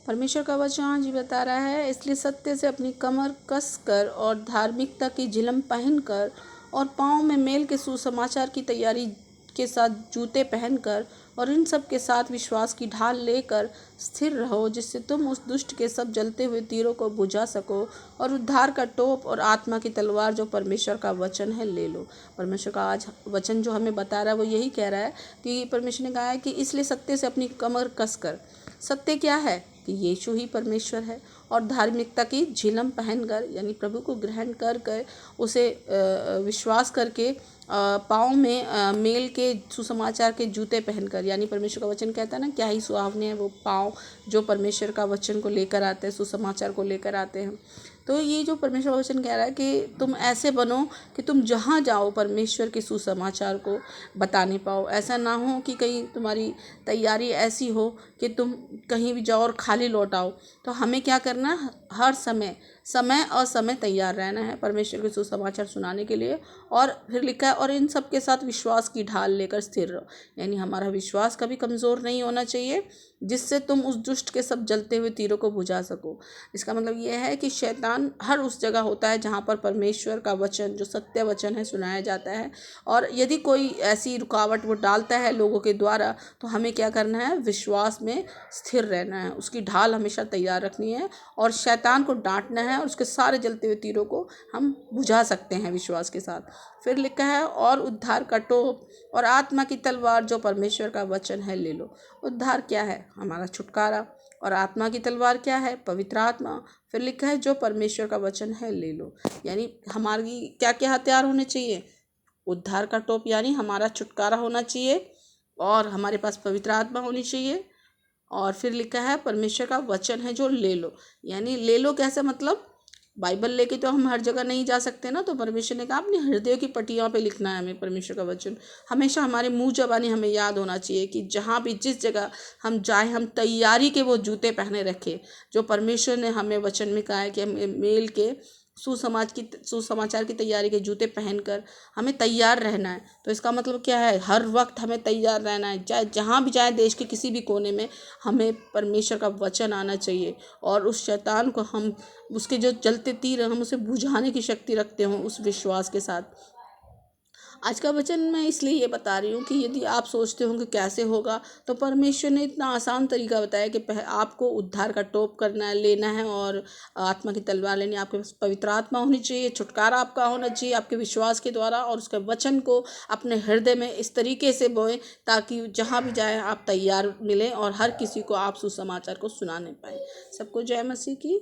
परमेश्वर का वचन आज ही बता रहा है, इसलिए सत्य से अपनी कमर कस कर और धार्मिकता की झिलम पहन कर और पाँव में मेल के सुसमाचार की तैयारी के साथ जूते पहनकर और इन सब के साथ विश्वास की ढाल लेकर स्थिर रहो, जिससे तुम उस दुष्ट के सब जलते हुए तीरों को बुझा सको और उद्धार का टोप और आत्मा की तलवार जो परमेश्वर का वचन है ले लो। परमेश्वर का आज वचन जो हमें बता रहा है वो यही कह रहा है कि परमेश्वर ने कहा है कि इसलिए सत्य से अपनी कमर कस कर। सत्य क्या है कि यीशु ही परमेश्वर है, और धार्मिकता की झिलम पहनकर यानी प्रभु को ग्रहण कर कर उसे विश्वास करके पाँव में मेल के सुसमाचार के जूते पहनकर, यानी परमेश्वर का वचन कहता है ना, क्या ही सुहावने हैं वो पाँव जो परमेश्वर का वचन को लेकर आते हैं, सुसमाचार को लेकर आते हैं। तो ये जो परमेश्वर का वचन कह रहा है कि तुम ऐसे बनो कि तुम जहाँ जाओ परमेश्वर के सुसमाचार को बताने पाओ। ऐसा ना हो कि कहीं तुम्हारी तैयारी ऐसी हो कि तुम कहीं भी जाओ और खाली लौट आओ। तो हमें क्या करना है, हर समय असमय तैयार रहना है परमेश्वर के सुसमाचार सुनाने के लिए। और फिर लिखा है, और इन सब के साथ विश्वास की ढाल लेकर स्थिर रहो, यानी हमारा विश्वास कभी कमज़ोर नहीं होना चाहिए, जिससे तुम उस दुष्ट के सब जलते हुए तीरों को बुझा सको। इसका मतलब यह है कि शैतान हर उस जगह होता है जहाँ पर परमेश्वर का वचन जो सत्य वचन है सुनाया जाता है, और यदि कोई ऐसी रुकावट वो डालता है लोगों के द्वारा, तो हमें क्या करना है, विश्वास में स्थिर रहना है, उसकी ढाल हमेशा तैयार रखनी है और शैतान को डांटना है, और उसके सारे जलते हुए तीरों को हम बुझा सकते हैं विश्वास के साथ। फिर लिखा है, और उद्धार का टोप और आत्मा की तलवार जो परमेश्वर का वचन है ले लो। उद्धार क्या है, हमारा छुटकारा, और आत्मा की तलवार क्या है, पवित्र आत्मा। फिर लिखा है, जो परमेश्वर का वचन है ले लो, यानी हमारी क्या क्या हथियार होने चाहिए, उद्धार का टोप यानी हमारा छुटकारा होना चाहिए, और हमारे पास पवित्र आत्मा होनी चाहिए। और फिर लिखा है, परमेश्वर का वचन है जो ले लो, यानी ले लो कैसे, मतलब बाइबल लेके तो हम हर जगह नहीं जा सकते ना, तो परमेश्वर ने कहा अपने हृदय की पटियों पे लिखना है हमें परमेश्वर का वचन। हमेशा हमारे मुंह जबानी हमें याद होना चाहिए कि जहाँ भी जिस जगह हम जाए हम तैयारी के वो जूते पहने रखें जो परमेश्वर ने हमें वचन में कहा है कि हमें मेल के सुसमाचार की तैयारी के जूते पहनकर हमें तैयार रहना है। तो इसका मतलब क्या है, हर वक्त हमें तैयार रहना है, चाहे जहाँ भी जाए देश के किसी भी कोने में हमें परमेश्वर का वचन आना चाहिए, और उस शैतान को हम उसके जो जलते तीर हम उसे बुझाने की शक्ति रखते हों उस विश्वास के साथ। आज का वचन मैं इसलिए ये बता रही हूँ कि यदि आप सोचते हो कि कैसे होगा, तो परमेश्वर ने इतना आसान तरीका बताया कि आपको उद्धार का टोप करना है, लेना है, और आत्मा की तलवार लेनी है। आपके पास पवित्र आत्मा होनी चाहिए, छुटकारा आपका होना चाहिए आपके विश्वास के द्वारा, और उसके वचन को अपने हृदय में इस तरीके से बोएं ताकि जहाँ भी जाए आप तैयार मिलें और हर किसी को आप सुसमाचार को सुनाने पाएँ। सबको जय मसीह की।